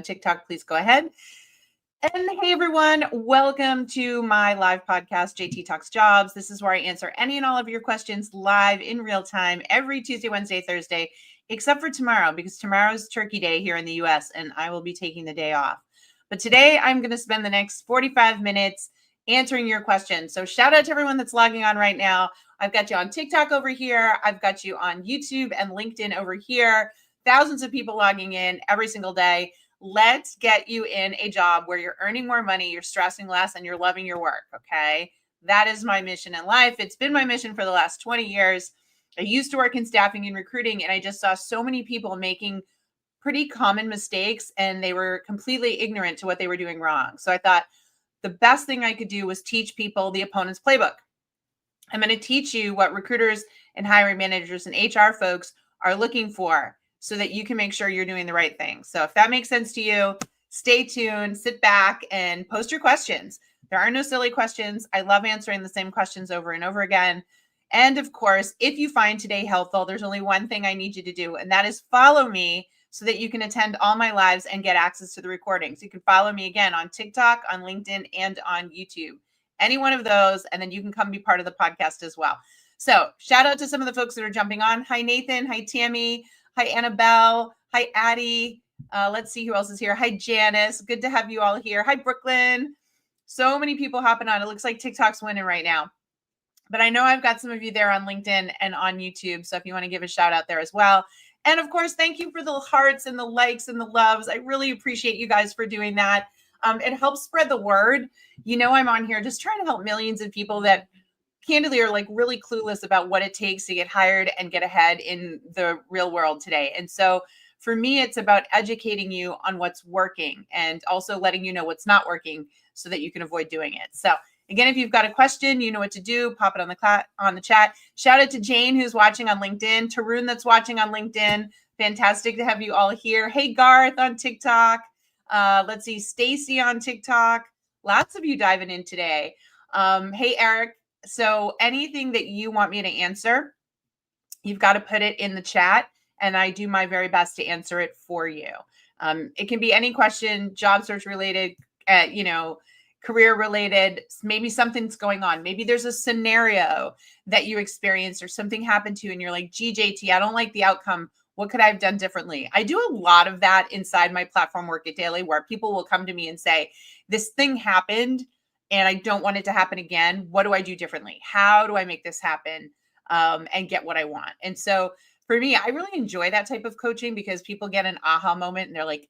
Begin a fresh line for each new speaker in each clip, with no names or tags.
TikTok, please go ahead. And hey, everyone, welcome to my live podcast, JT Talks Jobs. This is where I answer any and all of your questions live in real time every Tuesday, Wednesday, Thursday, except for tomorrow, because tomorrow's Turkey Day here in the US and I will be taking the day off. But today I'm going to spend the next 45 minutes answering your questions. So shout out to everyone that's logging on right now. I've got you on TikTok over here. I've got you on YouTube and LinkedIn over here. Thousands of people logging in every single day. Let's get you in a job where you're earning more money, you're stressing less, and you're loving your work, okay? That is my mission in life. It's been my mission for the last 20 years. I used to work in staffing and recruiting, and I just saw so many people making pretty common mistakes, and they were completely ignorant to what they were doing wrong. So I thought the best thing I could do was teach people the opponent's playbook. I'm going to teach you what recruiters and hiring managers and HR folks are looking for, so that you can make sure you're doing the right thing. So if that makes sense to you, stay tuned, sit back, and post your questions. There are no silly questions. I love answering the same questions over and over again. And of course, if you find today helpful, there's only one thing I need you to do, and that is follow me so that you can attend all my lives and get access to the recordings. You can follow me again on TikTok, on LinkedIn, and on YouTube. Any one of those, and then you can come be part of the podcast as well. So shout out to some of the folks that are jumping on. Hi, Nathan. Hi, Tammy. Hi, Annabelle. Hi, Addie. Let's see who else is here. Hi, Janice. Good to have you all here. Hi, Brooklyn. So many people hopping on. It looks like TikTok's winning right now. But I know I've got some of you there on LinkedIn and on YouTube. So if you want to give a shout out there as well. And of course, thank you for the hearts and the likes and the loves. I really appreciate you guys for doing that. It helps spread the word. You know, I'm on here just trying to help millions of people that candidly are like really clueless about what it takes to get hired and get ahead in the real world today. And so for me, it's about educating you on what's working and also letting you know what's not working so that you can avoid doing it. So again, if you've got a question, you know what to do, pop it on the chat. Shout out to Jane, who's watching on LinkedIn, Tarun, that's watching on LinkedIn. Fantastic to have you all here. Hey, Garth on TikTok. Let's see, Stacy on TikTok. Lots of you diving in today. Hey, Eric. So anything that you want me to answer, you've got to put it in the chat, and I do my very best to answer it for you. It can be any question, job search related, career related. Maybe something's going on. Maybe there's a scenario that you experienced or something happened to you and you're like, GJT, I don't like the outcome. What could I have done differently? I do a lot of that inside my platform, Work It Daily, where people will come to me and say, this thing happened and I don't want it to happen again. What do I do differently? How do I make this happen and get what I want? And so for me, I really enjoy that type of coaching because people get an aha moment and they're like,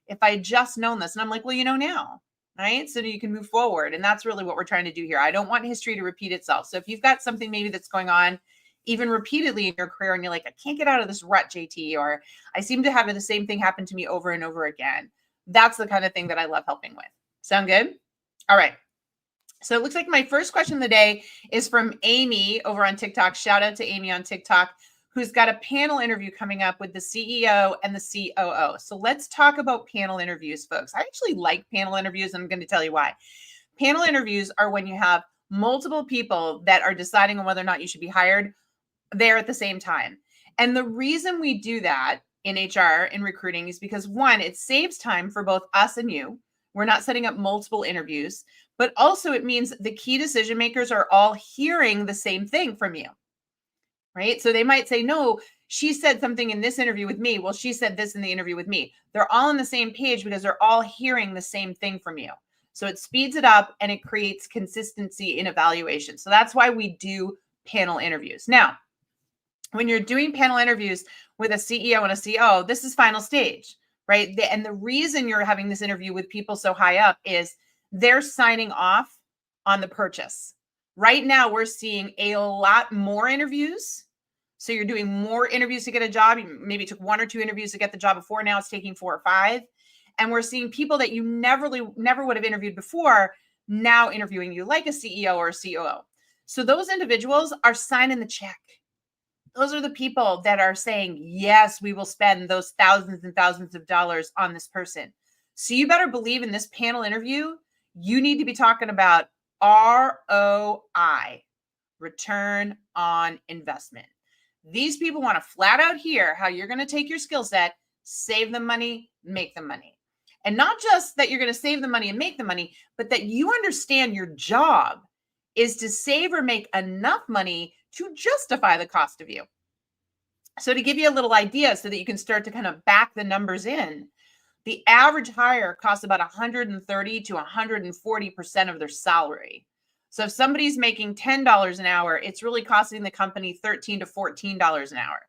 if I had just known this. And I'm like, well, you know now, right? So that you can move forward. And that's really what we're trying to do here. I don't want history to repeat itself. So if you've got something maybe that's going on even repeatedly in your career and you're like, I can't get out of this rut, JT, or I seem to have the same thing happen to me over and over again. That's the kind of thing that I love helping with. Sound good? All right. So it looks like my first question of the day is from Amy over on TikTok. Shout out to Amy on TikTok, who's got a panel interview coming up with the CEO and the COO. So let's talk about panel interviews, folks. I actually like panel interviews, and I'm going to tell you why. Panel interviews are when you have multiple people that are deciding on whether or not you should be hired there at the same time. And the reason we do that in HR, in recruiting, is because one, it saves time for both us and you. We're not setting up multiple interviews, but also it means the key decision makers are all hearing the same thing from you, right? So they might say, no, she said something in this interview with me. Well, she said this in the interview with me. They're all on the same page because they're all hearing the same thing from you. So it speeds it up and it creates consistency in evaluation. So that's why we do panel interviews. Now, when you're doing panel interviews with a CEO and a COO, this is final stage, right? And the reason you're having this interview with people so high up is they're signing off on the purchase. Right now, we're seeing a lot more interviews. So you're doing more interviews to get a job. You maybe took 1 or 2 interviews to get the job before. Now it's taking 4 or 5. And we're seeing people that you never would have interviewed before now interviewing you, like a CEO or a COO. So those individuals are signing the check. Those are the people that are saying, yes, we will spend those thousands and thousands of dollars on this person. So you better believe in this panel interview, you need to be talking about ROI, return on investment. These people want to flat out hear how you're going to take your skill set, save them money, make them money. And not just that you're going to save the money and make the money, but that you understand your job is to save or make enough money to justify the cost of you. So to give you a little idea so that you can start to kind of back the numbers in, the average hire costs about 130 to 140% of their salary. So if somebody's making $10 an hour, it's really costing the company $13 to $14 an hour.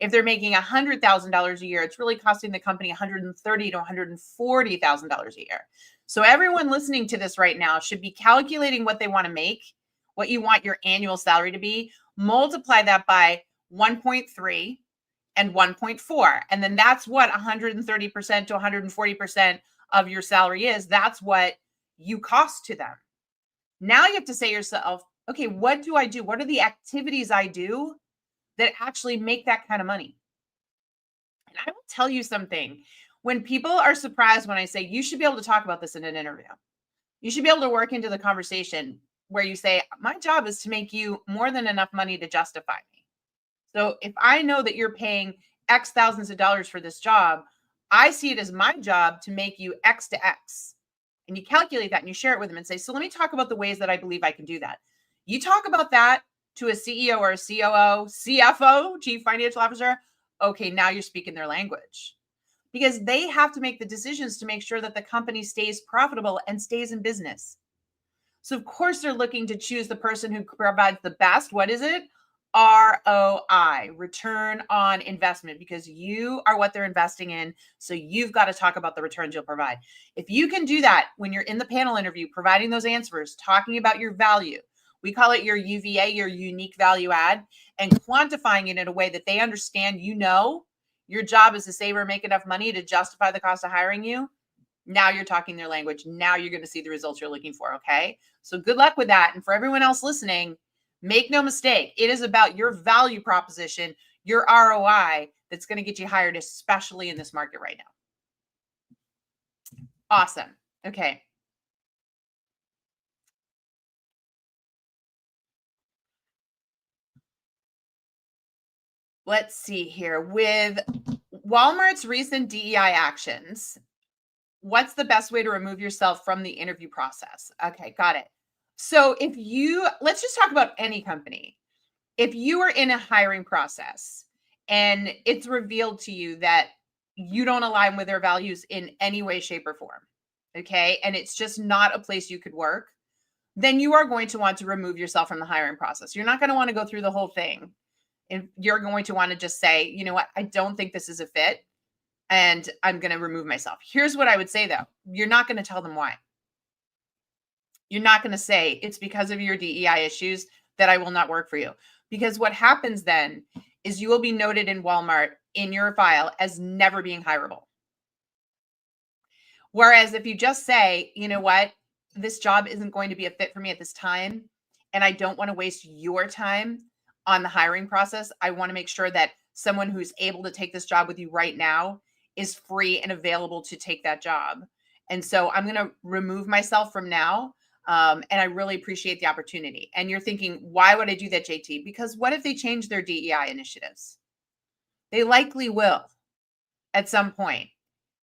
If they're making $100,000 a year, it's really costing the company $130,000 to $140,000 a year. So everyone listening to this right now should be calculating what they want to make, what you want your annual salary to be, multiply that by 1.3 and 1.4. And then that's what 130% to 140% of your salary is. That's what you cost to them. Now you have to say to yourself, okay, what do I do? What are the activities I do that actually make that kind of money? And I will tell you something. When people are surprised when I say you should be able to talk about this in an interview, you should be able to work into the conversation where you say, my job is to make you more than enough money to justify me. So if I know that you're paying X thousands of dollars for this job, I see it as my job to make you X to X. And you calculate that and you share it with them and say, so let me talk about the ways that I believe I can do that. You talk about that to a CEO or a COO, CFO, Chief Financial Officer. Okay, now you're speaking their language, because they have to make the decisions to make sure that the company stays profitable and stays in business. So of course they're looking to choose the person who provides the best. What is it? ROI, return on investment, because you are what they're investing in. So you've got to talk about the returns you'll provide. If you can do that when you're in the panel interview, providing those answers, talking about your value, we call it your UVA, your unique value add, and quantifying it in a way that they understand, your job is to save or make enough money to justify the cost of hiring you. Now you're talking their language. Now you're going to see the results you're looking for. Okay. So good luck with that. And for everyone else listening, make no mistake, it is about your value proposition, your ROI, that's going to get you hired, especially in this market right now. Awesome. Okay. Let's see here. With Walmart's recent DEI actions, what's the best way to remove yourself from the interview process? Okay, got it. So let's just talk about any company. If you are in a hiring process and it's revealed to you that you don't align with their values in any way, shape, or form, okay, and it's just not a place you could work, then you are going to want to remove yourself from the hiring process. You're not going to want to go through the whole thing. And you're going to want to just say, you know what, I don't think this is a fit, and I'm going to remove myself. Here's what I would say, though. You're not going to tell them why. You're not going to say it's because of your DEI issues that I will not work for you. Because what happens then is you will be noted in Walmart in your file as never being hireable. Whereas if you just say, you know what, this job isn't going to be a fit for me at this time, and I don't want to waste your time on the hiring process. I want to make sure that someone who's able to take this job with you right now is free and available to take that job. And so I'm going to remove myself from now. And I really appreciate the opportunity. And you're thinking, why would I do that, JT? Because what if they change their DEI initiatives? They likely will at some point.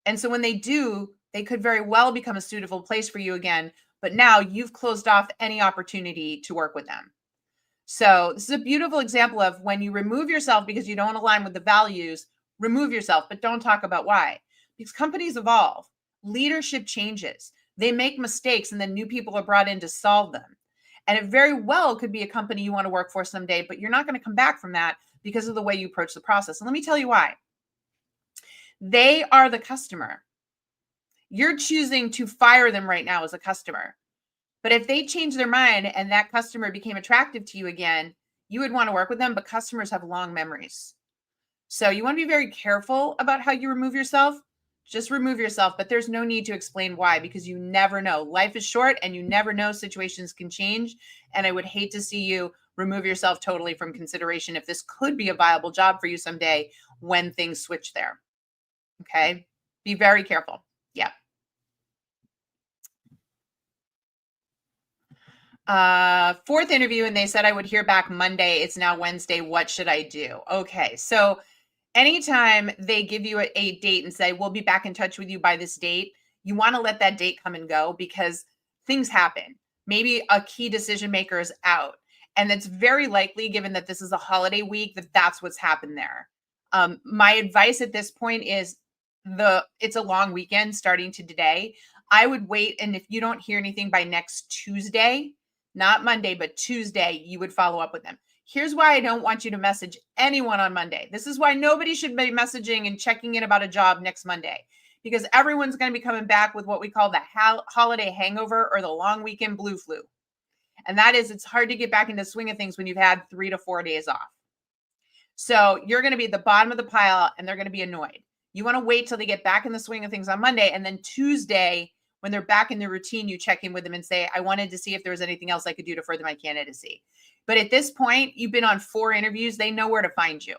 And so when they do, they could very well become a suitable place for you again. But now you've closed off any opportunity to work with them. So this is a beautiful example of when you remove yourself because you don't align with the values, remove yourself, but don't talk about why. Because companies evolve, leadership changes, they make mistakes, and then new people are brought in to solve them. And it very well could be a company you want to work for someday, but you're not going to come back from that because of the way you approach the process. And let me tell you why. They are the customer. You're choosing to fire them right now as a customer. But if they change their mind and that customer became attractive to you again, you would want to work with them, but customers have long memories. So you want to be very careful about how you remove yourself. Just remove yourself, but there's no need to explain why, because you never know. Life is short and you never know. Situations can change. And I would hate to see you remove yourself totally from consideration if this could be a viable job for you someday when things switch there. Okay? Be very careful. Yeah. Fourth interview, and they said I would hear back Monday. It's now Wednesday. What should I do? Okay. So anytime they give you a date and say, we'll be back in touch with you by this date, you want to let that date come and go because things happen. Maybe a key decision maker is out. And it's very likely, given that this is a holiday week, that that's what's happened there. My advice at this point is it's a long weekend starting to today. I would wait. And if you don't hear anything by next Tuesday, not Monday, but Tuesday, you would follow up with them. Here's why I don't want you to message anyone on Monday. This is why nobody should be messaging and checking in about a job next Monday, because everyone's going to be coming back with what we call the holiday hangover or the long weekend blue flu. And that is, it's hard to get back into the swing of things when you've had 3 to 4 days off. So you're going to be at the bottom of the pile and they're going to be annoyed. You want to wait till they get back in the swing of things on Monday. And then Tuesday, when they're back in the routine, you check in with them and say, I wanted to see if there was anything else I could do to further my candidacy. But at this point, you've been on 4 interviews. They know where to find you.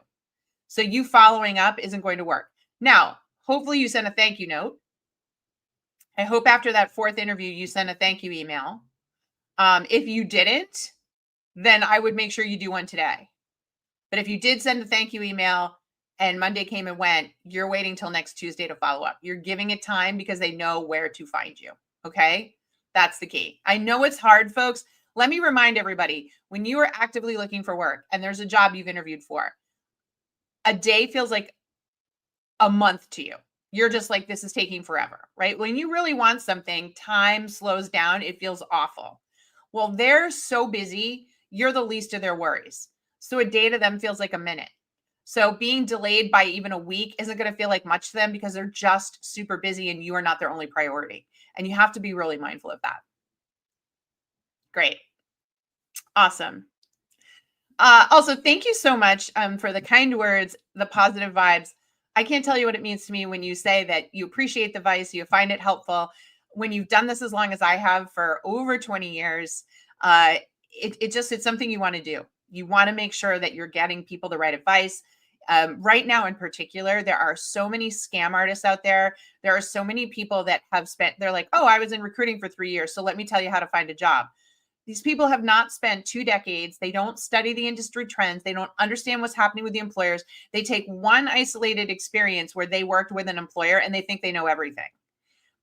So you following up isn't going to work. Now, hopefully you send a thank you note. I hope after that 4th interview, you send a thank you email. If you didn't, then I would make sure you do one today. But if you did send a thank you email and Monday came and went, you're waiting till next Tuesday to follow up. You're giving it time because they know where to find you. Okay? That's the key. I know it's hard, folks. Let me remind everybody, when you are actively looking for work and there's a job you've interviewed for, a day feels like a month to you. You're just like, this is taking forever, right? When you really want something, time slows down. It feels awful. Well, they're so busy, you're the least of their worries. So a day to them feels like a minute. So being delayed by even a week isn't going to feel like much to them because they're just super busy and you are not their only priority. And you have to be really mindful of that. Great. Awesome. Also, thank you so much for the kind words, the positive vibes. I can't tell you what it means to me when you say that you appreciate the advice, you find it helpful. When you've done this as long as I have for over 20 years, it's something you want to do. You want to make sure that you're getting people the right advice. Right now in particular, there are so many scam artists out there. There are so many people that they're like, oh, I was in recruiting for 3 years, so let me tell you how to find a job. These people have not spent 2 decades. They don't study the industry trends. They don't understand what's happening with the employers. They take one isolated experience where they worked with an employer and they think they know everything.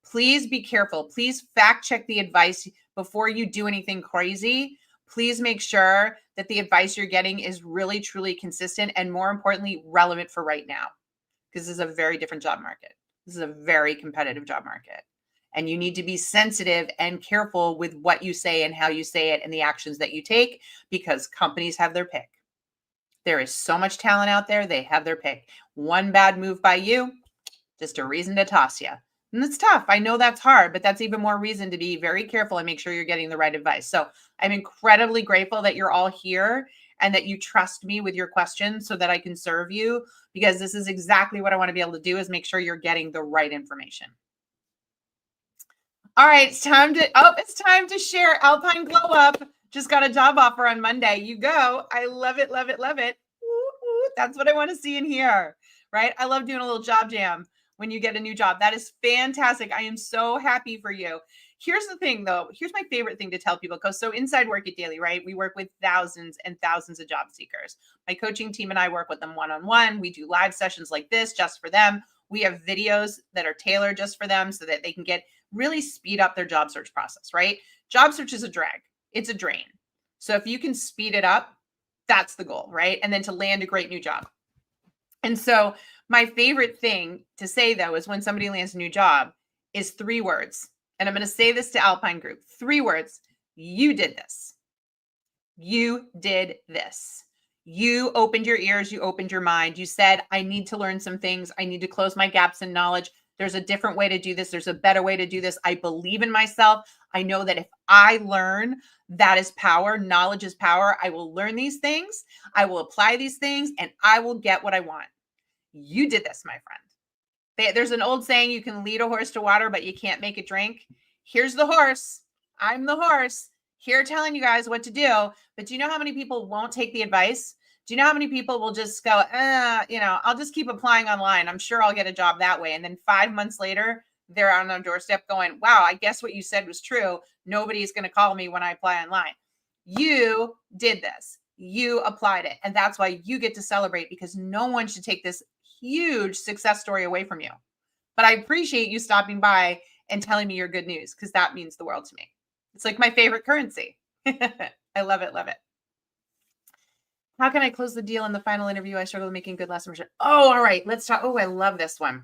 Please be careful. Please fact check the advice before you do anything crazy. Please make sure that the advice you're getting is really, truly consistent and, more importantly, relevant for right now, because this is a very different job market. This is a very competitive job market. And you need to be sensitive and careful with what you say and how you say it and the actions that you take, because companies have their pick. There is so much talent out there. They have their pick. One bad move by you, just a reason to toss you. And it's tough. I know that's hard, but that's even more reason to be very careful and make sure you're getting the right advice. So I'm incredibly grateful that you're all here and that you trust me with your questions so that I can serve you, because this is exactly what I want to be able to do, is make sure you're getting the right information. All right, it's time to share Alpine Glow Up. Just got a job offer on Monday. You go. I love it, love it, love it. Ooh, ooh, that's what I want to see in here, right? I love doing a little job jam when you get a new job. That is fantastic. I am so happy for you. Here's the thing, though. Here's my favorite thing to tell people. So inside Work It Daily, right? We work with thousands and thousands of job seekers. My coaching team and I work with them one-on-one. We do live sessions like this just for them. We have videos that are tailored just for them so that they can really speed up their job search process, right? Job search is a drag. It's a drain. So if you can speed it up, that's the goal, right? And then to land a great new job. And so my favorite thing to say, though, is when somebody lands a new job is 3 words. And I'm going to say this to Alpine Group. 3 words. You did this. You did this. You opened your ears. You opened your mind. You said, I need to learn some things. I need to close my gaps in knowledge. There's a different way to do this. There's a better way to do this. I believe in myself. I know that if I learn, that is power. Knowledge is power. I will learn these things. I will apply these things, and I will get what I want. You did this, my friend. There's an old saying, you can lead a horse to water, but you can't make it drink. Here's the horse. I'm the horse here telling you guys what to do. But do you know how many people won't take the advice? Do you know how many people will just go, I'll just keep applying online. I'm sure I'll get a job that way. And then 5 months later, they're on their doorstep going, wow, I guess what you said was true. Nobody's going to call me when I apply online. You did this. You applied it. And that's why you get to celebrate, because no one should take this huge success story away from you. But I appreciate you stopping by and telling me your good news because that means the world to me. It's like my favorite currency. I love it. Love it. How can I close the deal in the final interview? I struggle with making good last impression. Oh, all right. Let's talk. Oh, I love this one.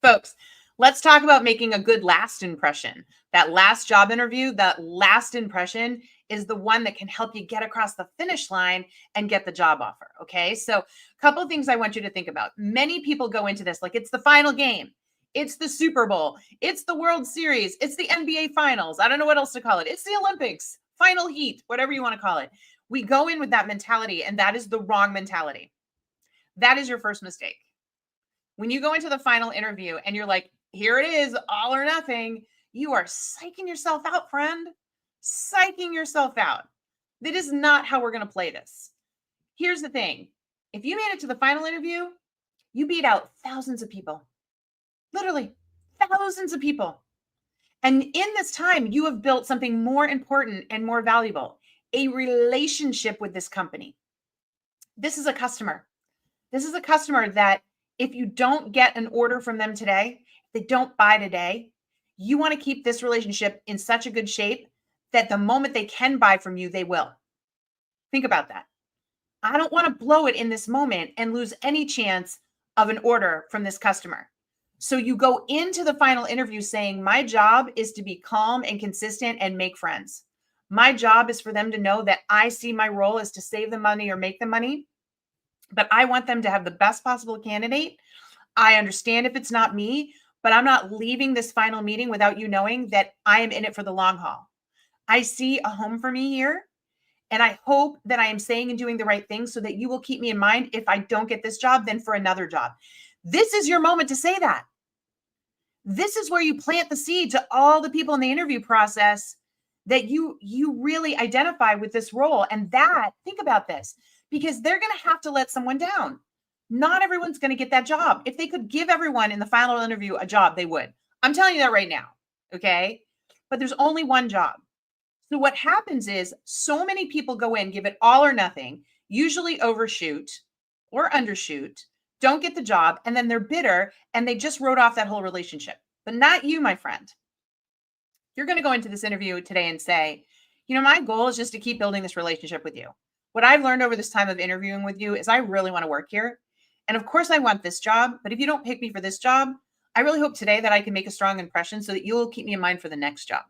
Folks, let's talk about making a good last impression. That last job interview, that last impression is the one that can help you get across the finish line and get the job offer. Okay. So, a couple of things I want you to think about. Many people go into this like it's the final game, it's the Super Bowl, it's the World Series, it's the NBA Finals. I don't know what else to call it. It's the Olympics, final heat, whatever you want to call it. We go in with that mentality, and that is the wrong mentality. That is your first mistake. When you go into the final interview and you're like, here it is, all or nothing, you are psyching yourself out, friend. Psyching yourself out. That is not how we're going to play this. Here's the thing. If you made it to the final interview, you beat out thousands of people. Literally, thousands of people. And in this time, you have built something more important and more valuable, a relationship with this company. This is a customer. This is a customer that if you don't get an order from them today, if they don't buy today, you want to keep this relationship in such a good shape that the moment they can buy from you, they will. Think about that. I don't want to blow it in this moment and lose any chance of an order from this customer. So you go into the final interview saying, my job is to be calm and consistent and make friends. My job is for them to know that I see my role as to save the money or make the money, but I want them to have the best possible candidate. I understand if it's not me, but I'm not leaving this final meeting without you knowing that I am in it for the long haul. I see a home for me here, and I hope that I am saying and doing the right things so that you will keep me in mind if I don't get this job, then for another job. This is your moment to say that. This is where you plant the seed to all the people in the interview process that you really identify with this role. And that, think about this, because they're going to have to let someone down. Not everyone's going to get that job. If they could give everyone in the final interview a job, they would. I'm telling you that right now. Okay. But there's only one job. So what happens is so many people go in, give it all or nothing, usually overshoot or undershoot, don't get the job, and then they're bitter and they just wrote off that whole relationship. But not you, my friend. You're going to go into this interview today and say, you know, my goal is just to keep building this relationship with you. What I've learned over this time of interviewing with you is I really want to work here. And of course, I want this job. But if you don't pick me for this job, I really hope today that I can make a strong impression so that you'll keep me in mind for the next job.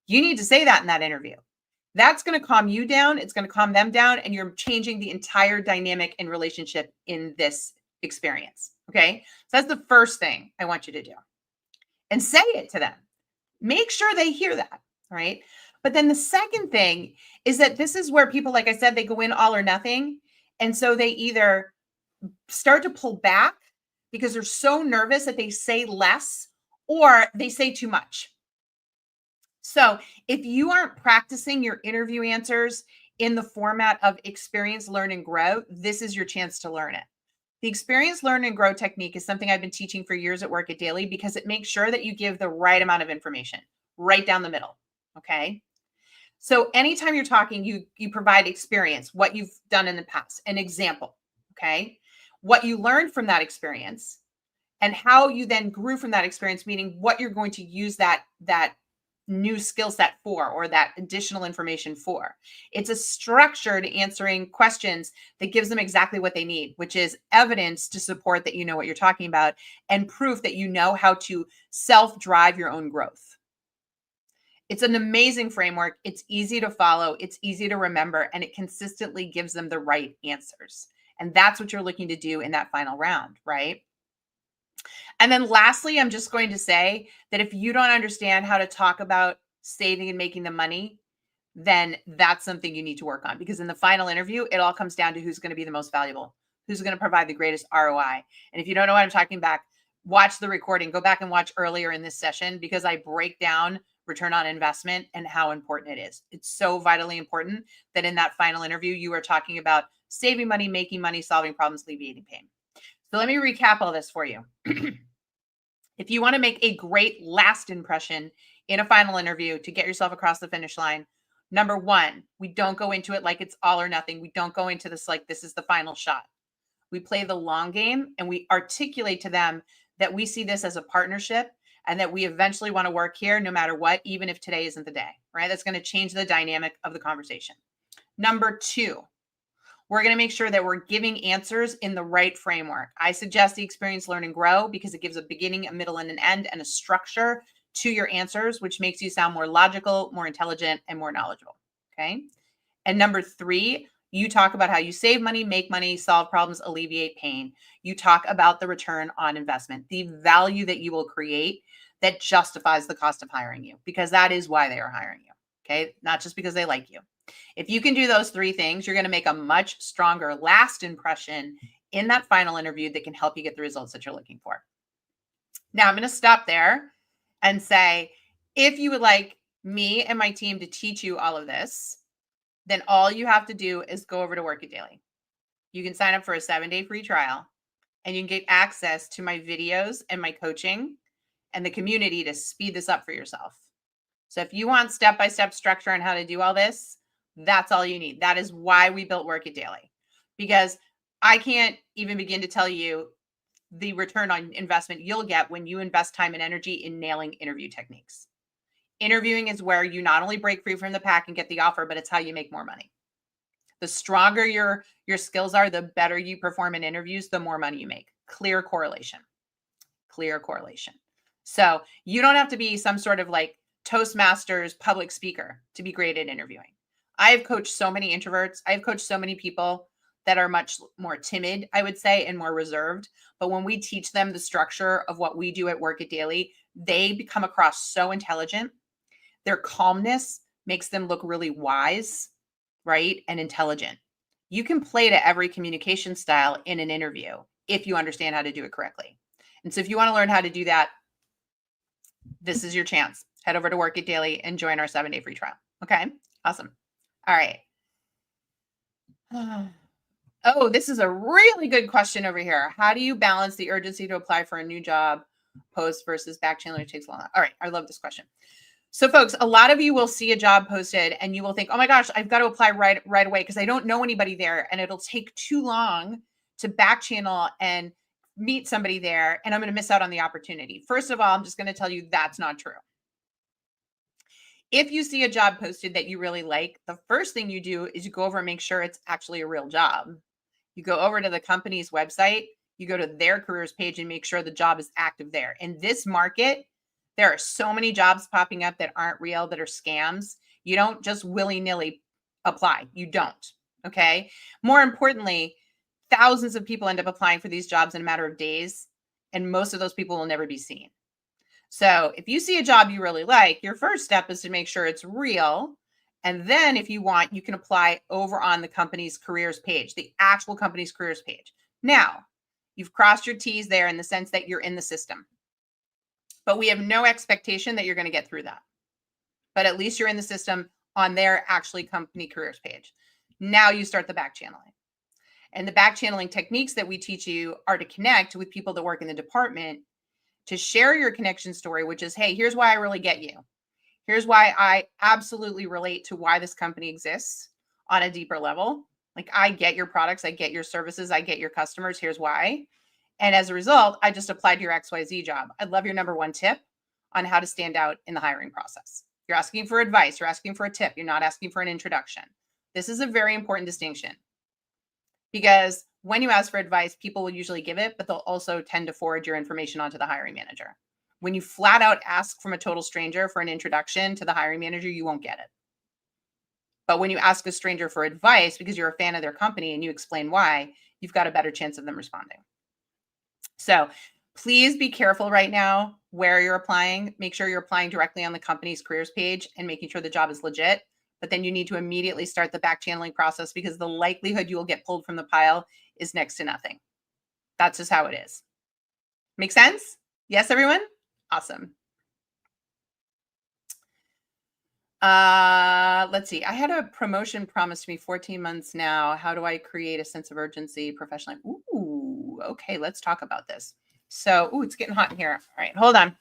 You need to say that in that interview. That's going to calm you down. It's going to calm them down. And you're changing the entire dynamic and relationship in this experience. Okay. So that's the first thing I want you to do. And say it to them. Make sure they hear that. Right. But then the second thing is that this is where people, like I said, they go in all or nothing. And so they either start to pull back because they're so nervous that they say less or they say too much. So if you aren't practicing your interview answers in the format of experience, learn, and grow, this is your chance to learn it. The experience, learn, and grow technique is something I've been teaching for years at Work It Daily because it makes sure that you give the right amount of information right down the middle. Okay. So anytime you're talking, you provide experience, what you've done in the past, an example. Okay. What you learned from that experience and how you then grew from that experience, meaning what you're going to use that new skill set for, or that additional information for. It's a structured answering questions that gives them exactly what they need, which is evidence to support that you know what you're talking about and proof that you know how to self-drive your own growth. It's an amazing framework. It's easy to follow. It's easy to remember, and it consistently gives them the right answers. And that's what you're looking to do in that final round, right? And then lastly, I'm just going to say that if you don't understand how to talk about saving and making the money, then that's something you need to work on, because in the final interview, it all comes down to who's going to be the most valuable, who's going to provide the greatest ROI. And if you don't know what I'm talking about, watch the recording, go back and watch earlier in this session, because I break down return on investment and how important it is. It's so vitally important that in that final interview, you are talking about saving money, making money, solving problems, alleviating pain. So let me recap all this for you. If you want to make a great last impression in a final interview to get yourself across the finish line, number one, we don't go into it like it's all or nothing. We don't go into this like this is the final shot. We play the long game, and we articulate to them that we see this as a partnership and that we eventually want to work here no matter what, even if today isn't the day, right? That's going to change the dynamic of the conversation. Number 2, we're going to make sure that we're giving answers in the right framework. I suggest the experience, learn, and grow because it gives a beginning, a middle, and an end, and a structure to your answers, which makes you sound more logical, more intelligent, and more knowledgeable. Okay. And number 3, you talk about how you save money, make money, solve problems, alleviate pain. You talk about the return on investment, the value that you will create that justifies the cost of hiring you, because that is why they are hiring you. Okay. Not just because they like you. If you can do those 3 things, you're going to make a much stronger last impression in that final interview that can help you get the results that you're looking for. Now, I'm going to stop there and say, if you would like me and my team to teach you all of this, then all you have to do is go over to Work It Daily. You can sign up for a 7-day free trial, and you can get access to my videos and my coaching and the community to speed this up for yourself. So if you want step-by-step structure on how to do all this, that's all you need. That is why we built Work It Daily, because I can't even begin to tell you the return on investment you'll get when you invest time and energy in nailing interview techniques. Interviewing is where you not only break free from the pack and get the offer, but it's how you make more money. The stronger your skills are, the better you perform in interviews, the more money you make. Clear correlation. Clear correlation. So you don't have to be some sort of like Toastmasters public speaker to be great at interviewing. I've coached so many introverts. I've coached so many people that are much more timid, I would say, and more reserved. But when we teach them the structure of what we do at Work It Daily, they become across so intelligent. Their calmness makes them look really wise, right? And intelligent. You can play to every communication style in an interview if you understand how to do it correctly. And so if you want to learn how to do that, this is your chance. Head over to Work It Daily and join our 7-day free trial. Okay, awesome. All right. Oh, this is a really good question over here. How do you balance the urgency to apply for a new job post versus back channeling, which takes long? All right, I love this question. So folks, a lot of you will see a job posted and you will think, oh my gosh, I've got to apply right away because I don't know anybody there and it'll take too long to back channel and meet somebody there and I'm going to miss out on the opportunity. First of all, I'm just going to tell you that's not true. If you see a job posted that you really like, the first thing you do is you go over and make sure it's actually a real job. You go over to the company's website, you go to their careers page and make sure the job is active there. In this market, there are so many jobs popping up that aren't real, that are scams. You don't just willy-nilly apply. You don't. Okay. More importantly, thousands of people end up applying for these jobs in a matter of days, and most of those people will never be seen. So if you see a job you really like, your first step is to make sure it's real. And then if you want, you can apply over on the company's careers page, the actual company's careers page. Now, you've crossed your T's there in the sense that you're in the system. But we have no expectation that you're going to get through that. But at least you're in the system on their actually company careers page. Now you start the back channeling. And the back channeling techniques that we teach you are to connect with people that work in the department, to share your connection story, which is, hey, here's why I really get you. Here's why I absolutely relate to why this company exists on a deeper level. Like, I get your products, I get your services, I get your customers. Here's why. And as a result, I just applied to your XYZ job. I'd love your number 1 tip on how to stand out in the hiring process. You're asking for advice. You're asking for a tip. You're not asking for an introduction. This is a very important distinction, because when you ask for advice, people will usually give it, but they'll also tend to forward your information onto the hiring manager. When you flat out ask from a total stranger for an introduction to the hiring manager, you won't get it. But when you ask a stranger for advice because you're a fan of their company and you explain why, you've got a better chance of them responding. So please be careful right now where you're applying. Make sure you're applying directly on the company's careers page and making sure the job is legit. But then you need to immediately start the back channeling process, because the likelihood you will get pulled from the pile is next to nothing. That's just how it is. Make sense? Yes, everyone? Awesome. Let's see. I had a promotion promised me 14 months now. How do I create a sense of urgency professionally? Ooh, okay. Let's talk about this. So, it's getting hot in here. All right, hold on.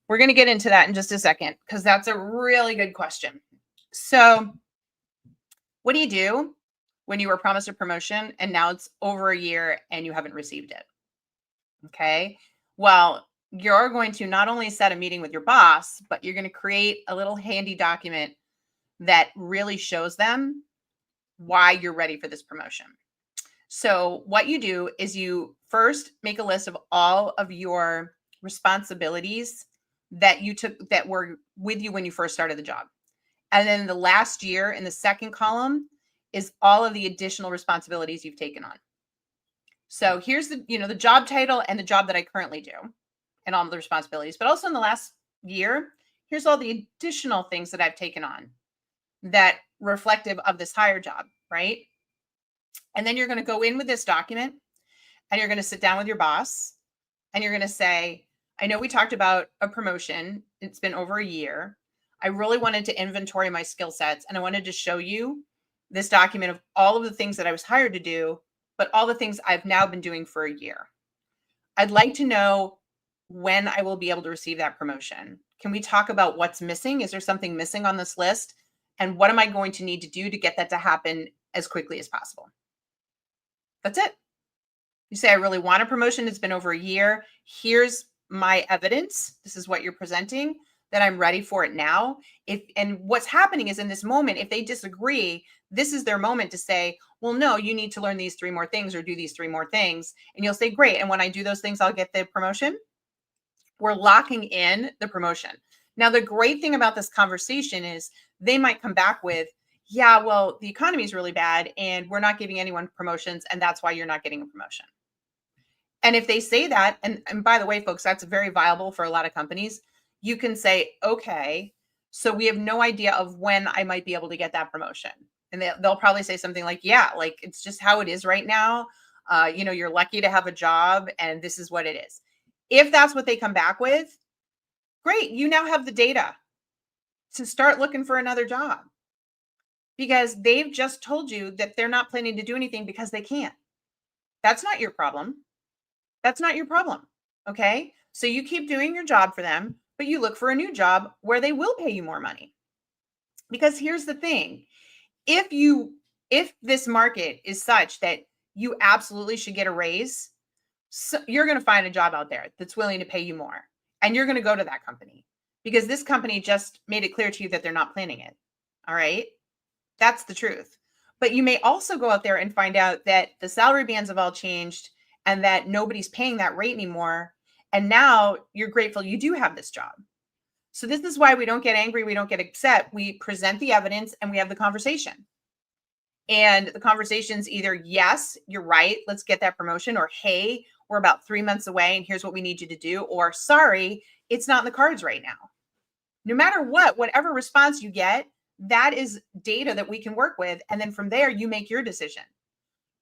We're going to get into that in just a second, because that's a really good question. So what do you do when you were promised a promotion and now it's over a year and you haven't received it. Okay. Well, you're going to not only set a meeting with your boss, but you're going to create a little handy document that really shows them why you're ready for this promotion. So, what you do is you first make a list of all of your responsibilities that you took that were with you when you first started the job. And then the last year in the second column is all of the additional responsibilities you've taken on. So here's the job title and the job that I currently do and all the responsibilities, but also in the last year, here's all the additional things that I've taken on that reflective of this higher job, right? And then you're going to go in with this document and you're going to sit down with your boss and you're going to say, I know we talked about a promotion. It's been over a year. I really wanted to inventory my skill sets and I wanted to show you this document of all of the things that I was hired to do, but all the things I've now been doing for a year. I'd like to know when I will be able to receive that promotion. Can we talk about what's missing? Is there something missing on this list? And what am I going to need to do to get that to happen as quickly as possible? That's it. You say, I really want a promotion. It's been over a year. Here's my evidence. This is what you're presenting, that I'm ready for it now. And what's happening is in this moment, if they disagree, this is their moment to say, well, no, you need to learn these 3 more things or do these 3 more things. And you'll say, great. And when I do those things, I'll get the promotion. We're locking in the promotion. Now, the great thing about this conversation is they might come back with, yeah, well, the economy is really bad and we're not giving anyone promotions. And that's why you're not getting a promotion. And if they say that, and by the way, folks, that's very viable for a lot of companies. You can say, okay, so we have no idea of when I might be able to get that promotion. And they'll probably say something like, yeah, like it's just how it is right now. You're lucky to have a job and this is what it is. If that's what they come back with, great. You now have the data to start looking for another job because they've just told you that they're not planning to do anything because they can't. That's not your problem. That's not your problem. Okay. So you keep doing your job for them, but you look for a new job where they will pay you more money. Because here's the thing. If this market is such that you absolutely should get a raise, so you're going to find a job out there that's willing to pay you more. And you're going to go to that company because this company just made it clear to you that they're not planning it. All right. That's the truth. But you may also go out there and find out that the salary bands have all changed and that nobody's paying that rate anymore. And now you're grateful you do have this job. So this is why we don't get angry. We don't get upset. We present the evidence and we have the conversation. And the conversation's either, yes, you're right, let's get that promotion, or hey, we're about 3 months away and here's what we need you to do, or sorry, it's not in the cards right now. No matter what, whatever response you get, that is data that we can work with. And then from there, you make your decision.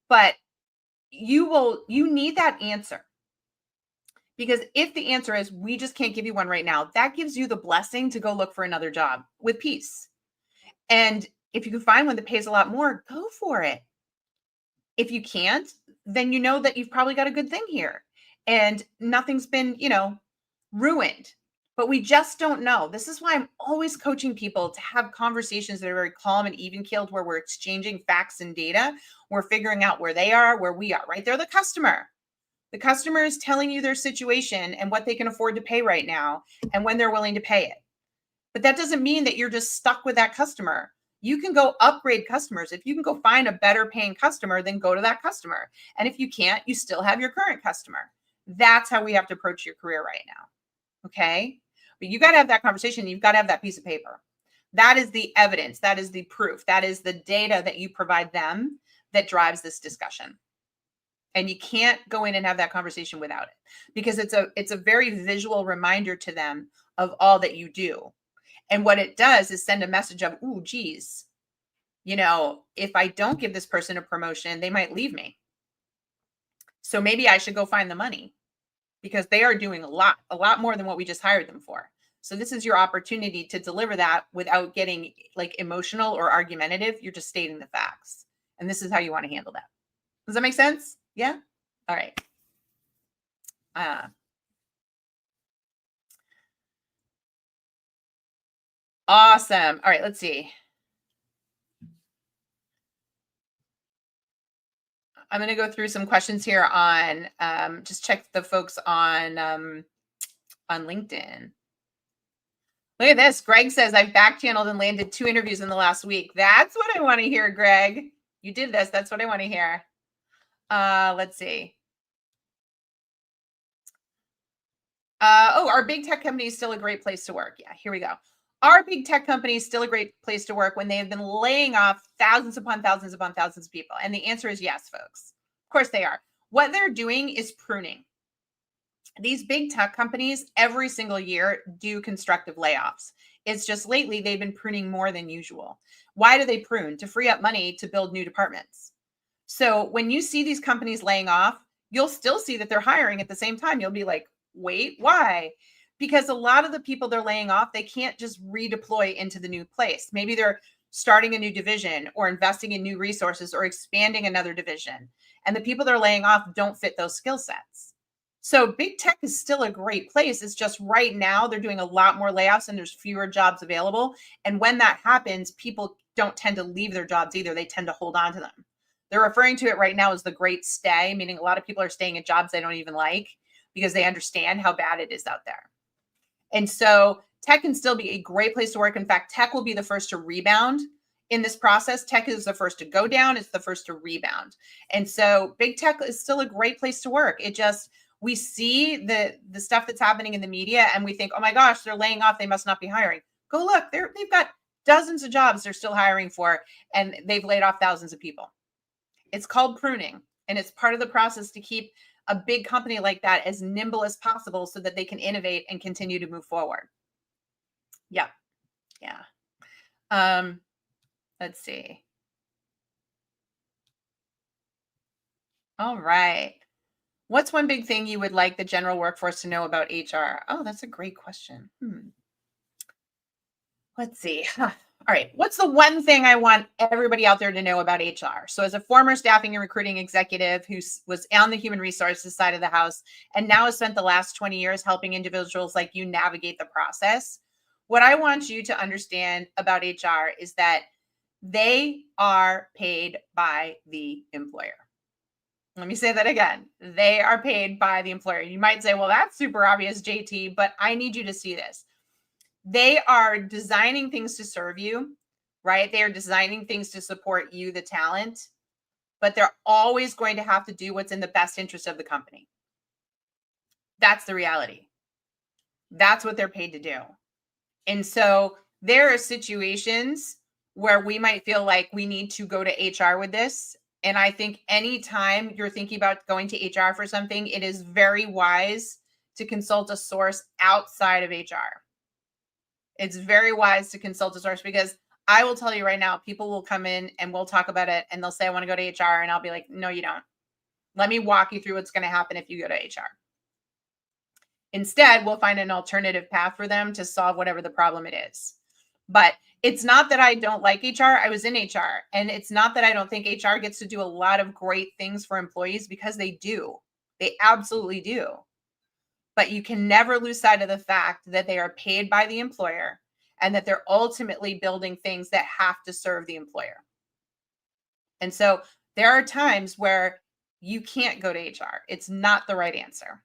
But you need that answer. Because if the answer is, we just can't give you one right now, that gives you the blessing to go look for another job with peace. And if you can find one that pays a lot more, go for it. If you can't, then you know that you've probably got a good thing here and nothing's been, ruined. But we just don't know. This is why I'm always coaching people to have conversations that are very calm and even keeled, where we're exchanging facts and data. We're figuring out where they are, where we are, right? They're the customer. The customer is telling you their situation and what they can afford to pay right now and when they're willing to pay it. But that doesn't mean that you're just stuck with that customer. You can go upgrade customers. If you can go find a better paying customer, then go to that customer. And if you can't, you still have your current customer. That's how we have to approach your career right now. Okay. But you got to have that conversation. You've got to have that piece of paper. That is the evidence. That is the proof. That is the data that you provide them that drives this discussion. And you can't go in and have that conversation without it, because it's a very visual reminder to them of all that you do. And what it does is send a message of, ooh, geez, if I don't give this person a promotion, they might leave me. So maybe I should go find the money, because they are doing a lot more than what we just hired them for. So this is your opportunity to deliver that without getting like emotional or argumentative. You're just stating the facts. And this is how you want to handle that. Does that make sense? Yeah. All right. Awesome. All right. Let's see. I'm going to go through some questions here on, just check the folks on LinkedIn. Look at this. Greg says, I've back channeled and landed 2 interviews in the last week. That's what I want to hear, Greg. You did this. That's what I want to hear. Let's see. Our big tech company is still a great place to work. Yeah, here we go. Our big tech company is still a great place to work when they have been laying off thousands upon thousands upon thousands of people. And the answer is yes, folks. Of course they are. What they're doing is pruning. These big tech companies every single year do constructive layoffs. It's just lately they've been pruning more than usual. Why do they prune? To free up money to build new departments. So when you see these companies laying off, you'll still see that they're hiring at the same time. You'll be like, wait, why? Because a lot of the people they're laying off, they can't just redeploy into the new place. Maybe they're starting a new division or investing in new resources or expanding another division. And the people they're laying off don't fit those skill sets. So big tech is still a great place. It's just right now they're doing a lot more layoffs and there's fewer jobs available. And when that happens, people don't tend to leave their jobs either. They tend to hold on to them. They're referring to it right now as the great stay, meaning a lot of people are staying at jobs they don't even like because they understand how bad it is out there. And so tech can still be a great place to work. In fact, tech will be the first to rebound in this process. Tech is the first to go down. It's the first to rebound. And so big tech is still a great place to work. It just, we see the stuff that's happening in the media and we think, oh my gosh, they're laying off. They must not be hiring. Go look, they've got dozens of jobs they're still hiring for, and they've laid off thousands of people. It's called pruning, and it's part of the process to keep a big company like that as nimble as possible so that they can innovate and continue to move forward. Yeah. Yeah. Let's see. All right. What's one big thing you would like the general workforce to know about HR? Oh, that's a great question. Let's see. All right. What's the one thing I want everybody out there to know about HR? So, as a former staffing and recruiting executive who was on the human resources side of the house and now has spent the last 20 years helping individuals like you navigate the process, what I want you to understand about HR is that they are paid by the employer. Let me say that again. They are paid by the employer. You might say, well, that's super obvious, JT, but I need you to see this. They are designing things to serve you, right? They are designing things to support you, the talent, but they're always going to have to do what's in the best interest of the company. That's the reality. That's what they're paid to do. And so there are situations where we might feel like we need to go to HR with this. And I think anytime you're thinking about going to HR for something, it is very wise to consult a source outside of HR. It's very wise to consult a source because I will tell you right now, people will come in and we'll talk about it and they'll say, I want to go to HR. And I'll be like, no, you don't. Let me walk you through what's going to happen if you go to HR. Instead, we'll find an alternative path for them to solve whatever the problem it is. But it's not that I don't like HR. I was in HR. And it's not that I don't think HR gets to do a lot of great things for employees, because they do. They absolutely do. But you can never lose sight of the fact that they are paid by the employer and that they're ultimately building things that have to serve the employer. And so there are times where you can't go to HR. It's not the right answer.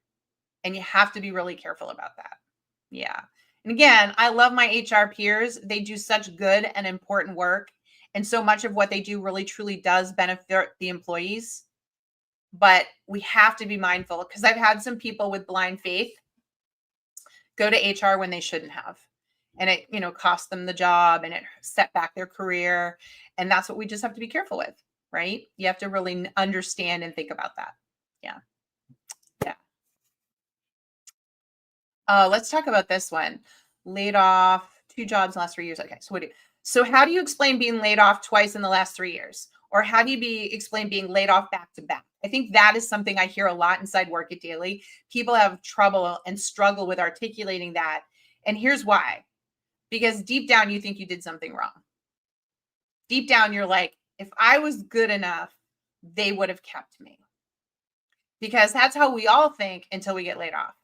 And you have to be really careful about that. Yeah. And again, I love my HR peers. They do such good and important work. And so much of what they do really truly does benefit the employees. But we have to be mindful, because I've had some people with blind faith go to HR when they shouldn't have. And it, cost them the job and it set back their career. And that's what we just have to be careful with, right? You have to really understand and think about that. Yeah. Yeah. Let's talk about this one. Laid off 2 jobs in the last 3 years. Okay. So how do you explain being laid off twice in the last 3 years? Or how do you explain being laid off back to back? I think that is something I hear a lot inside Work It Daily. People have trouble and struggle with articulating that. And here's why. Because deep down, you think you did something wrong. Deep down, you're like, if I was good enough, they would have kept me. Because that's how we all think until we get laid off.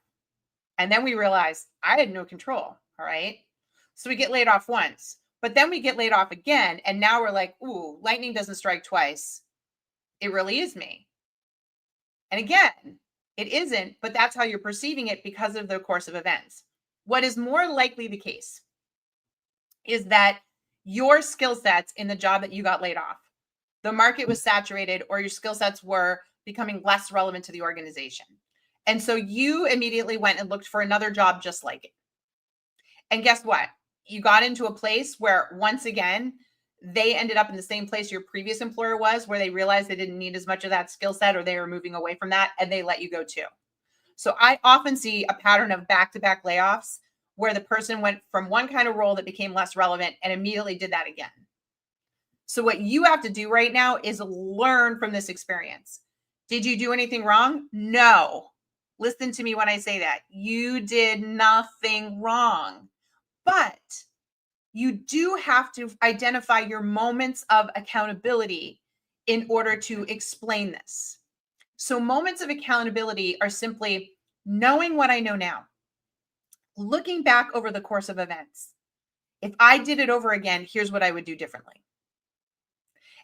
And then we realize I had no control. All right. So we get laid off once, but then we get laid off again. And now we're like, ooh, lightning doesn't strike twice. It really is me. And again, it isn't, but that's how you're perceiving it because of the course of events. What is more likely the case is that your skill sets in the job that you got laid off, the market was saturated, or your skill sets were becoming less relevant to the organization. And so you immediately went and looked for another job just like it. And guess what? You got into a place where, once again, they ended up in the same place your previous employer was, where they realized they didn't need as much of that skill set, or they were moving away from that, and they let you go too. So I often see a pattern of back-to-back layoffs where the person went from one kind of role that became less relevant and immediately did that again. So what you have to do right now is learn from this experience. Did you do anything wrong? No. Listen to me when I say that. You did nothing wrong. But you do have to identify your moments of accountability in order to explain this. So moments of accountability are simply knowing what I know now, looking back over the course of events. If I did it over again, here's what I would do differently.